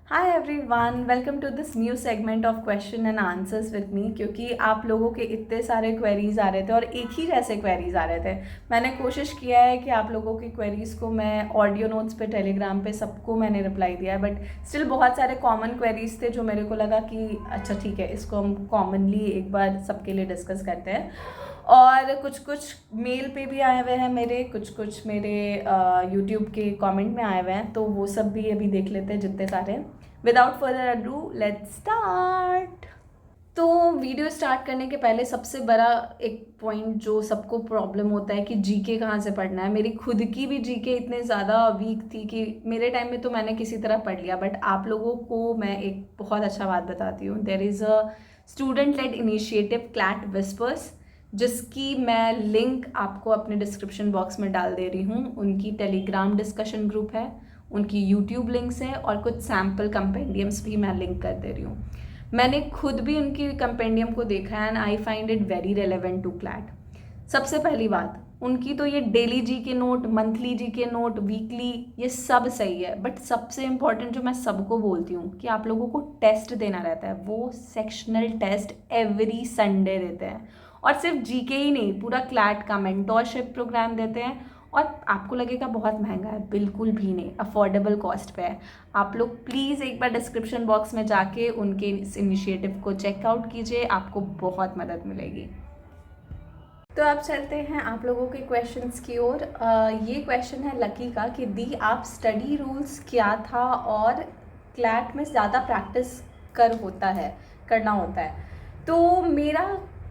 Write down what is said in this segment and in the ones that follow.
Hi everyone, welcome to this new segment of question and answers with me. क्योंकि आप लोगों के इतने सारे क्वेरीज आ रहे थे और एक ही जैसे क्वेरीज आ रहे थे, मैंने कोशिश किया है कि आप लोगों की क्वेरीज को मैं ऑडियो नोट्स पे, टेलीग्राम पे सबको मैंने रिप्लाई दिया है। बट स्टिल बहुत सारे कॉमन क्वेरीज थे जो मेरे को लगा कि अच्छा ठीक है, इसको हम कॉमनली एक बार सबके लिए डिस्कस करते हैं। और कुछ कुछ मेल पे भी आए हुए हैं मेरे, कुछ कुछ मेरे यूट्यूब के कमेंट में आए हुए हैं, तो वो सब भी अभी देख लेते हैं जितने सारे। Without further ado let's start. तो वीडियो स्टार्ट करने के पहले सबसे बड़ा एक पॉइंट जो सबको प्रॉब्लम होता है कि जीके कहाँ से पढ़ना है। मेरी खुद की भी जीके इतने ज़्यादा वीक थी कि मेरे टाइम में तो मैंने किसी तरह पढ़ लिया, बट आप लोगों को मैं एक बहुत अच्छा बात बताती हूँ। There is a student led initiative CLAT whispers, जिसकी मैं लिंक आपको अपने डिस्क्रिप्शन बॉक्स में डाल दे रही हूँ। उनकी टेलीग्राम डिस्कशन ग्रुप है, उनकी यूट्यूब लिंक्स हैं और कुछ सैम्पल कंपेंडियम्स भी मैं लिंक कर दे रही हूँ। मैंने खुद भी उनकी कंपेंडियम को देखा है and I find it very relevant to CLAT. सबसे पहली बात, उनकी तो ये डेली जी के नोट, मंथली जी के नोट, वीकली, ये सब सही है। बट सबसे इम्पॉर्टेंट जो मैं सबको बोलती हूँ कि आप लोगों को टेस्ट देना रहता है, वो सेक्शनल टेस्ट एवरी संडे देते हैं। और सिर्फ जीके ही नहीं, पूरा क्लैट का मेंटोरशिप प्रोग्राम देते हैं। और आपको लगेगा बहुत महंगा है, बिल्कुल भी नहीं, अफोर्डेबल कॉस्ट पे है। आप लोग प्लीज़ एक बार डिस्क्रिप्शन बॉक्स में जाके उनके इस इनिशिएटिव को चेकआउट कीजिए, आपको बहुत मदद मिलेगी। तो अब चलते हैं आप लोगों के क्वेश्चंस की ओर। ये क्वेश्चन है लकी का कि दी आप स्टडी रूल्स क्या था और क्लैट में ज़्यादा प्रैक्टिस करना होता है। तो मेरा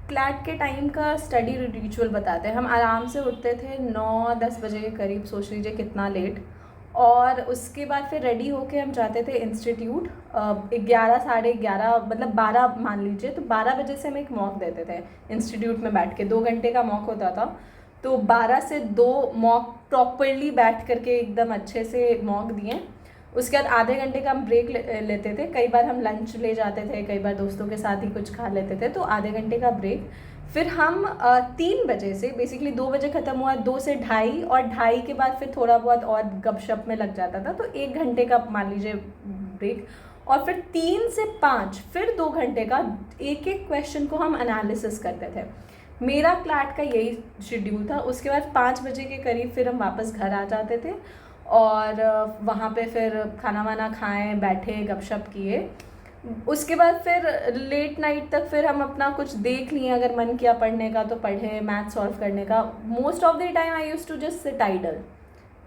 क्लैट के टाइम का स्टडी रिचुअल बताते हैं। हम आराम से उठते थे 9-10 बजे के करीब, सोच लीजिए कितना लेट। और उसके बाद फिर रेडी होके हम जाते थे इंस्टीट्यूट। 11, साढ़े 11, मतलब 12 मान लीजिए, तो 12 बजे से हम एक मॉक देते थे इंस्टीट्यूट में बैठ के। 2 घंटे का मॉक होता था, तो 12 से 2 मॉक प्रॉपरली बैठ करके एकदम अच्छे से मॉक दिए। उसके बाद आधे घंटे का हम ब्रेक लेते थे। कई बार हम लंच ले जाते थे, कई बार दोस्तों के साथ ही कुछ खा लेते थे, तो आधे घंटे का ब्रेक। फिर हम 3 बजे से, बेसिकली 2 बजे ख़त्म हुआ, 2 से 2:30, और 2:30 के बाद फिर थोड़ा बहुत और गपशप में लग जाता था, तो 1 घंटे का मान लीजिए ब्रेक। और फिर 3 से 5 फिर 2 घंटे का एक एक क्वेश्चन को हम एनालिसिस करते थे। मेरा क्लैट का यही शेड्यूल था। उसके बाद 5 बजे के करीब फिर हम वापस घर आ जाते थे और वहाँ पे फिर खाना वाना खाएं, बैठे, गपशप किए। उसके बाद फिर लेट नाइट तक फिर हम अपना कुछ देख लिए, अगर मन किया पढ़ने का तो पढ़े, मैथ सॉल्व करने का। Most of the time I use to just sit idle,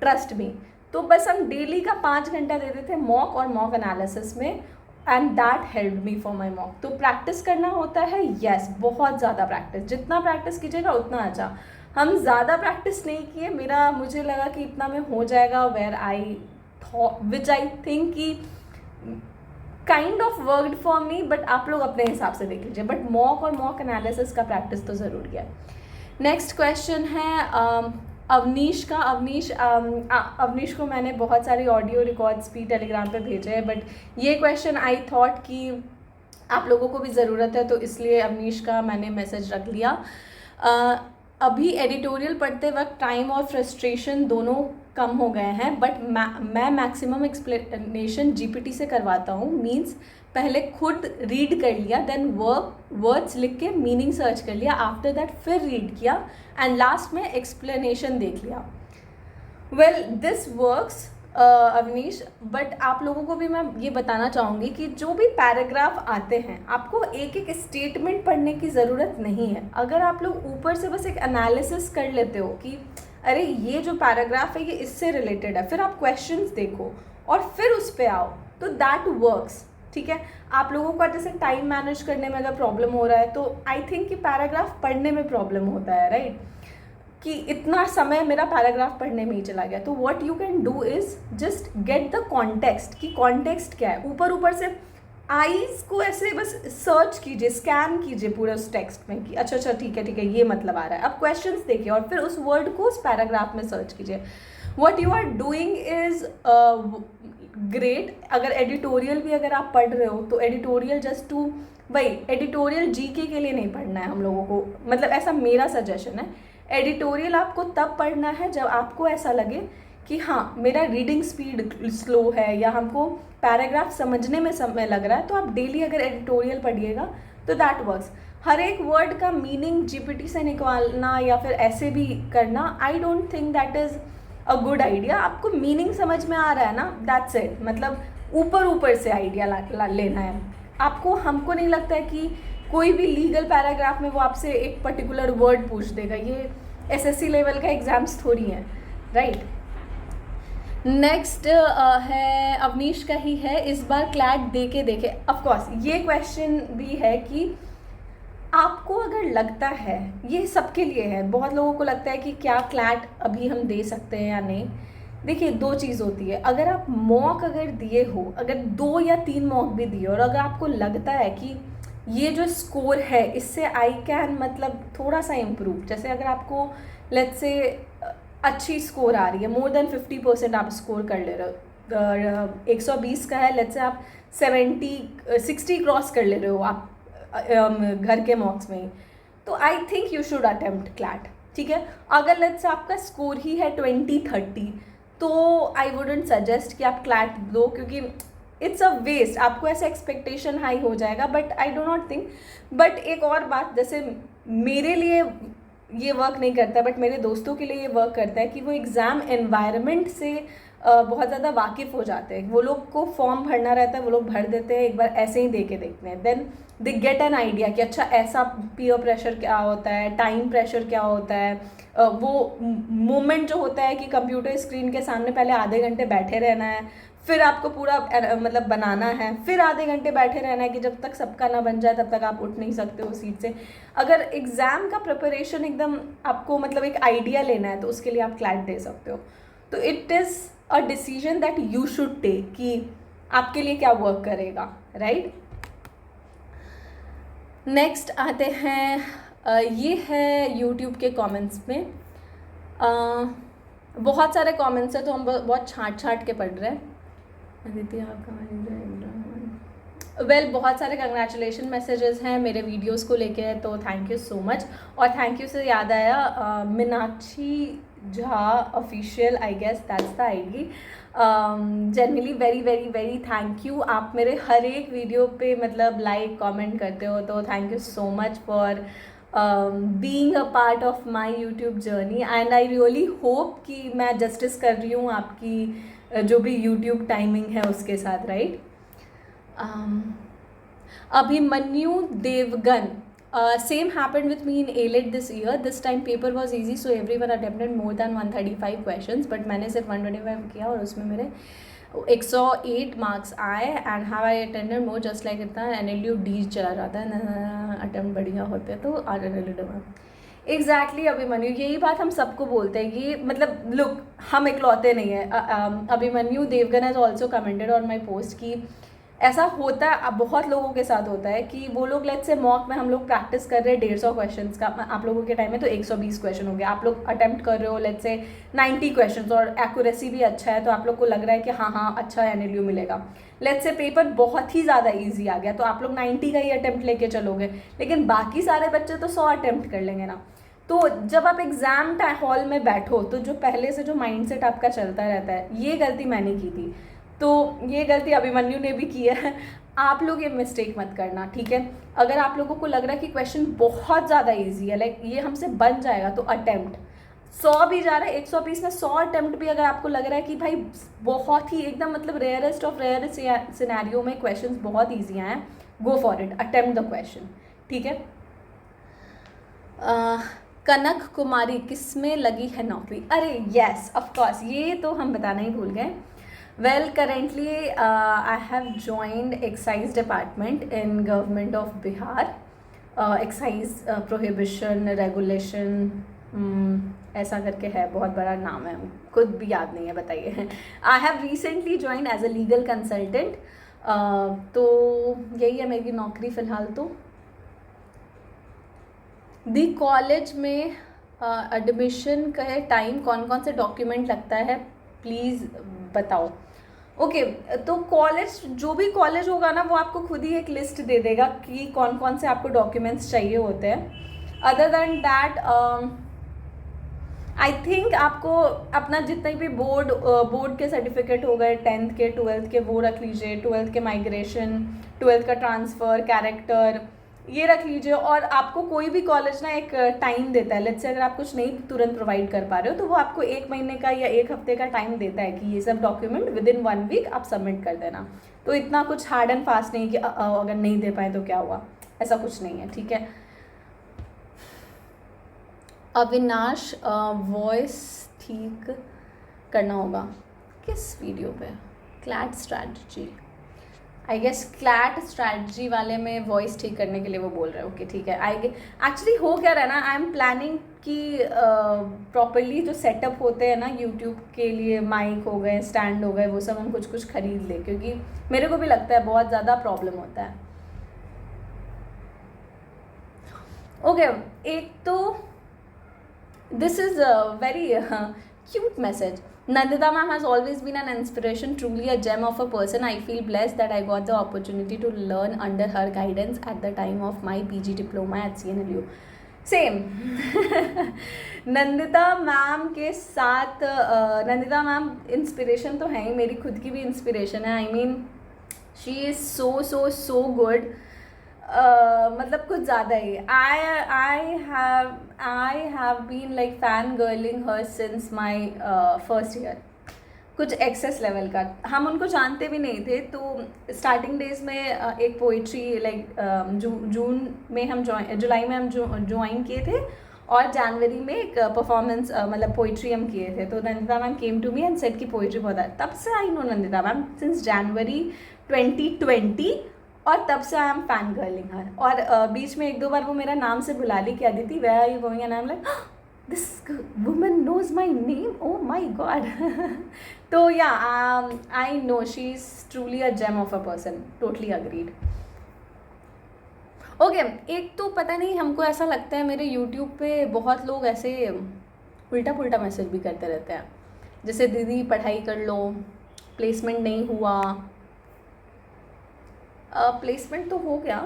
trust me. तो बस हम डेली का 5 घंटा देते थे मॉक और मॉक एनालिसिस में, and that help me for my mock. तो प्रैक्टिस करना होता है, यस, बहुत ज़्यादा प्रैक्टिस। जितना प्रैक्टिस कीजिएगा उतना अच्छा। हम ज़्यादा प्रैक्टिस नहीं किए, मुझे लगा कि इतना में हो जाएगा, विच आई थिंक कि kind of worked for me. But आप लोग अपने हिसाब से देख लीजिए। बट मॉक और मॉक एनालिसिस का प्रैक्टिस तो ज़रूरी है। नेक्स्ट क्वेश्चन है अवनीश का। अवनीश को मैंने बहुत सारी ऑडियो रिकॉर्ड्स भी टेलीग्राम पे भेजे हैं, बट ये क्वेश्चन आई थॉट कि आप लोगों को भी ज़रूरत है, तो इसलिए अवनीश का मैंने मैसेज रख लिया। अभी एडिटोरियल पढ़ते वक्त टाइम और फ्रस्ट्रेशन दोनों कम हो गए हैं, बट मैं मैक्सिमम एक्सप्लेनेशन जीपीटी से करवाता हूँ। मीन्स पहले खुद रीड कर लिया, देन वर्ड्स लिख के मीनिंग सर्च कर लिया, आफ्टर दैट फिर रीड किया, एंड लास्ट में एक्सप्लेनेशन देख लिया। Well this works Avneesh, but आप लोगों को भी मैं ये बताना चाहूँगी कि जो भी पैराग्राफ आते हैं, आपको एक एक स्टेटमेंट पढ़ने की ज़रूरत नहीं है। अगर आप लोग ऊपर से बस एक एनालिसिस कर लेते हो कि अरे ये जो पैराग्राफ है ये इससे रिलेटेड है, फिर आप क्वेश्चंस देखो और फिर उस पर आओ, तो दैट वर्क्स। ठीक है, आप लोगों का जैसे टाइम मैनेज करने में अगर प्रॉब्लम हो रहा है, तो आई थिंक कि पैराग्राफ पढ़ने में प्रॉब्लम होता है, राइट? कि इतना समय मेरा पैराग्राफ पढ़ने में ही चला गया। तो what you can do is just get the context, कि कॉन्टेक्स्ट क्या है। ऊपर से आईज को ऐसे बस सर्च कीजिए, स्कैन कीजिए पूरे उस टेक्स्ट में कि अच्छा ठीक है, ये मतलब आ रहा है। अब क्वेश्चंस देखिए और फिर उस वर्ड को उस पैराग्राफ में सर्च कीजिए। What you are doing is great. अगर एडिटोरियल भी अगर आप पढ़ रहे हो, तो एडिटोरियल जस्ट टू, भाई एडिटोरियल जीके के लिए नहीं पढ़ना है हम लोगों को, मतलब ऐसा मेरा सजेशन है। एडिटोरियल आपको तब पढ़ना है जब आपको ऐसा लगे कि हाँ मेरा रीडिंग स्पीड स्लो है या हमको पैराग्राफ समझने में समय लग रहा है, तो आप डेली अगर एडिटोरियल पढ़िएगा तो दैट वर्क्स। हर एक वर्ड का मीनिंग जीपीटी से निकालना या फिर ऐसे भी करना, I don't think that is a good idea. आपको मीनिंग समझ में आ रहा है ना, दैट्स इट। मतलब ऊपर ऊपर से आइडिया लेना है आपको। हमको नहीं लगता है कि कोई भी लीगल पैराग्राफ में वो आपसे एक पर्टिकुलर वर्ड पूछ देगा। ये एसएससी लेवल का एग्जाम्स थोड़ी हैं, राइट। नेक्स्ट है अवनीश का ही है, इस बार क्लैट दे के देखे। ऑफकोर्स ये क्वेश्चन भी है कि आपको अगर लगता है, ये सबके लिए है, बहुत लोगों को लगता है कि क्या क्लैट अभी हम दे सकते हैं या नहीं। देखिए दो चीज़ होती है, अगर आप मॉक अगर दिए हो, अगर 2 या 3 मॉक भी दिए और अगर आपको लगता है कि ये जो स्कोर है इससे आई कैन मतलब थोड़ा सा इम्प्रूव, जैसे अगर आपको लेट्स से अच्छी स्कोर आ रही है, मोर देन 50% आप स्कोर कर ले रहे हो, 120 का है, लेट्स से आप 60 क्रॉस कर ले रहे हो आप घर के मॉक्स में ही, तो I think you should attempt CLAT, ठीक है। अगर लेट्स से आपका स्कोर ही है 20-30, तो आई वुडेंट सजेस्ट कि आप क्लैट दो, क्योंकि इट्स अ वेस्ट। आपको ऐसा एक्सपेक्टेशन हाई हो जाएगा, but I do not think. But एक और बात, जैसे मेरे लिए ये वर्क नहीं करता बट मेरे दोस्तों के लिए ये वर्क करता है कि वो एग्ज़ाम एनवायरनमेंट से बहुत ज़्यादा वाकिफ़ हो जाते हैं। वो लोग को फॉर्म भरना रहता है, वो लोग भर देते हैं, एक बार ऐसे ही दे के देखते हैं, then they get an idea कि अच्छा ऐसा पीयर प्रेशर क्या होता है, टाइम प्रेशर क्या होता है, वो मोमेंट जो होता है कि कंप्यूटर स्क्रीन के सामने पहले आधे घंटे बैठे रहना है, फिर आपको पूरा मतलब बनाना है, फिर आधे घंटे बैठे रहना है कि जब तक सबका ना बन जाए तब तक आप उठ नहीं सकते हो सीट से। अगर एग्ज़ाम का प्रिपरेशन एकदम आपको मतलब एक आइडिया लेना है तो उसके लिए आप क्लैट दे सकते हो। तो it is a decision that you should take कि आपके लिए क्या वर्क करेगा, राइट। नेक्स्ट आते हैं, ये है यूट्यूब के कमेंट्स में। बहुत सारे कमेंट्स हैं तो हम बहुत छाँट के पढ़ रहे हैं। अदिति वेल बहुत सारे कंग्रेचुलेशन मैसेजेस हैं मेरे वीडियोस को लेके, तो थैंक यू सो मच। और थैंक यू से याद आया, Meenakshi Jha official, I guess that's the ID. Generally very very very thank you. आप मेरे हर एक वीडियो पे मतलब लाइक कमेंट करते हो, तो thank you so much for being a part of my YouTube journey, and I really hope कि मैं जस्टिस कर रही हूँ आपकी जो भी यूट्यूब टाइमिंग है उसके साथ, right. Abhimanyu Devgan, same happened with me in ALET this year. This time paper was easy, so everyone attempted more than 135 questions, but मैंने सिर्फ 125 किया और उसमें मेरे 108 मार्क्स आए। And how I attended more just like इतना NLU D चला जाता है, अटेम्प्ट बढ़िया होते हैं तो आ NLU। एग्जैक्टली अभिमन्यु, यही बात हम सबको बोलते हैं कि मतलब लुक हम इकलौते नहीं हैं। Abhimanyu Devgan has also commented on my post कि ऐसा होता है, अब बहुत लोगों के साथ होता है कि वो लोग लेट्स से मॉक में हम लोग प्रैक्टिस कर रहे हैं 150 क्वेश्चंस का, आप लोगों के टाइम में तो 120 क्वेश्चन हो गया, आप लोग अटेम्प्ट कर रहे हो लेट्स से 90 क्वेश्चंस और एक्यूरेसी भी अच्छा है, तो आप लोग को लग रहा है कि हाँ अच्छा NLU मिलेगा। लेट्स से पेपर बहुत ही ज़्यादा ईजी आ गया तो आप लोग 90 का ही अटेम्प्ट लेके चलोगे, लेकिन बाकी सारे बच्चे तो 100 अटेम्प्ट कर लेंगे ना। तो जब आप एग्ज़ाम हॉल में बैठो तो जो पहले से जो माइंडसेट आपका चलता रहता है, ये गलती मैंने की थी, तो ये गलती अभिमन्यु ने भी की है। आप लोग ये मिस्टेक मत करना, ठीक है। अगर आप लोगों को लग रहा है कि क्वेश्चन बहुत ज़्यादा इजी है, लाइक ये हमसे बन जाएगा, तो अटेम्प्ट 100 भी जा रहा है, 120 में 100 अटेम्प्ट भी अगर आपको लग रहा है कि भाई बहुत ही एकदम मतलब रेयरेस्ट ऑफ रेयरेस्ट सिनेरियो में क्वेश्चन बहुत ईजी आए हैं, go for it, attempt the question, ठीक है। कनक कुमारी, किस में लगी है नौकरी? अरे येस ऑफकोर्स, ये तो हम बताना ही भूल गए। Well currently I have joined excise department in government of Bihar. Excise prohibition regulation ऐसा करके है, बहुत बड़ा नाम है, खुद भी याद नहीं है, बताइए। I have recently join as a legal consultant, तो यही है मेरी नौकरी फ़िलहाल। तो दी कॉलेज में एडमिशन का टाइम कौन कौन से डॉक्यूमेंट लगता है प्लीज़ बताओ। ओके, तो कॉलेज जो भी कॉलेज होगा ना वो आपको खुद ही एक लिस्ट दे देगा कि कौन कौन से आपको डॉक्यूमेंट्स चाहिए होते हैं। Other than that I think आपको अपना जितने भी बोर्ड के सर्टिफिकेट हो गए, 10th के 12th के, वो रख लीजिए, 12th के माइग्रेशन, 12th का ट्रांसफ़र, कैरेक्टर, ये रख लीजिए। और आपको कोई भी कॉलेज ना एक टाइम देता है, लेट्स से अगर आप कुछ नहीं तुरंत प्रोवाइड कर पा रहे हो तो वो आपको 1 महीने का या 1 हफ्ते का टाइम देता है कि ये सब डॉक्यूमेंट विदिन 1 वीक आप सबमिट कर देना। तो इतना कुछ हार्ड एंड फास्ट नहीं कि अगर नहीं दे पाए तो क्या हुआ, ऐसा कुछ नहीं है, ठीक है। अविनाश, वॉइस ठीक करना होगा किस वीडियो पे? CLAT strategy, I guess CLAT strategy वाले में वॉइस ठीक करने के लिए वो बोल रहे हैं। ओके ठीक है। एक्चुअली हो क्या रहा है ना, आई एम प्लानिंग कि प्रॉपरली जो सेटअप होते हैं ना यूट्यूब के लिए, माइक हो गए, स्टैंड हो गए, वो सब हम कुछ कुछ खरीद लें, क्योंकि मेरे को भी लगता है बहुत ज़्यादा प्रॉब्लम होता है। ओके, एक तो this is a very cute message. Nandita ma'am has always been an inspiration, truly a gem of a person. I feel blessed that I got the opportunity to learn under her guidance at the time of my PG diploma at CNLU. Same Nandita ma'am के साथ Nandita ma'am inspiration तो है ही, मेरी खुद की भी inspiration है। I mean she is so good, मतलब कुछ ज़्यादा ही। I have been like fan girling her since my first year, कुछ एक्सेस लेवल का। हम उनको जानते भी नहीं थे, तो स्टार्टिंग डेज में एक पोइट्री लाइक जून में हम जुलाई में हम ज्वाइन किए थे, और जनवरी में एक परफॉर्मेंस मतलब पोइट्री हम किए थे। तो Nandita ma'am came to me and said की पोइट्री बहुत है। तब से I know Nandita ma'am since January 2020, और तब से I am fan girling her. और बीच में 1-2 बार वो मेरा नाम से बुला ली कि Aditi where are you going, and I am like this woman knows my name, oh my god. तो yeah I know she is truly a gem of a person, totally agreed. Okay, एक तो पता नहीं हमको ऐसा लगता है मेरे यूट्यूब पे बहुत लोग ऐसे उल्टा पुल्टा मैसेज भी करते रहते हैं, जैसे दीदी पढ़ाई कर लो, प्लेसमेंट नहीं हुआ। प्लेसमेंट तो हो गया,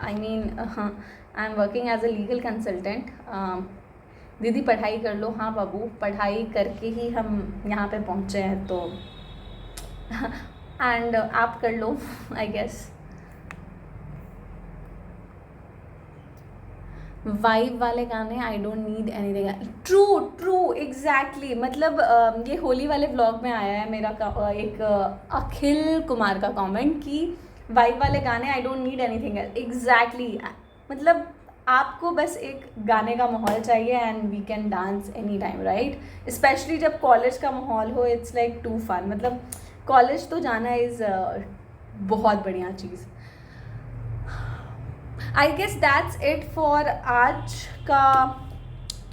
I mean I am working as a legal consultant. दीदी पढ़ाई कर लो, हाँ बाबू पढ़ाई करके ही हम यहाँ पे पहुँचे हैं, तो एंड आप कर लो आई गेस। वाइब वाले गाने, I don't need anything. True exactly. मतलब ये होली वाले व्लॉग में आया है मेरा एक अखिल कुमार का कमेंट कि वाइब वाले गाने, I don't need anything exactly. मतलब आपको बस एक गाने का माहौल चाहिए and we can dance any time, right? Specially जब कॉलेज का माहौल हो, इट्स लाइक टू फन। मतलब कॉलेज तो जाना इज़ बहुत बढ़िया चीज़। I guess that's it for आज का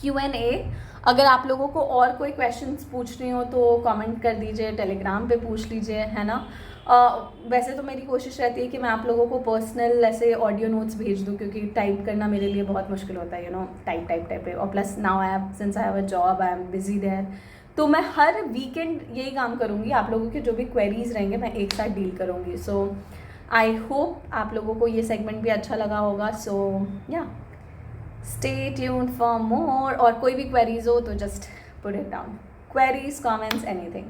Q&A। अगर आप लोगों को और कोई क्वेश्चंस पूछने हो तो कमेंट कर दीजिए, टेलीग्राम पे पूछ लीजिए, है ना। वैसे तो मेरी कोशिश रहती है कि मैं आप लोगों को पर्सनल ऐसे ऑडियो नोट्स भेज दूँ, क्योंकि टाइप करना मेरे लिए बहुत मुश्किल होता है, यू नो, टाइप। और plus now since I have a job, I am busy there, तो मैं हर वीकेंड यही काम करूँगी। आप लोगों के जो भी क्वेरीज रहेंगे मैं एक साथ डील करूँगी। सो आई होप आप लोगों को ये सेगमेंट भी अच्छा लगा होगा। सो या स्टे ट्यून्ड फॉर मोर। और कोई भी क्वेरीज हो तो just put it down, queries, comments, anything.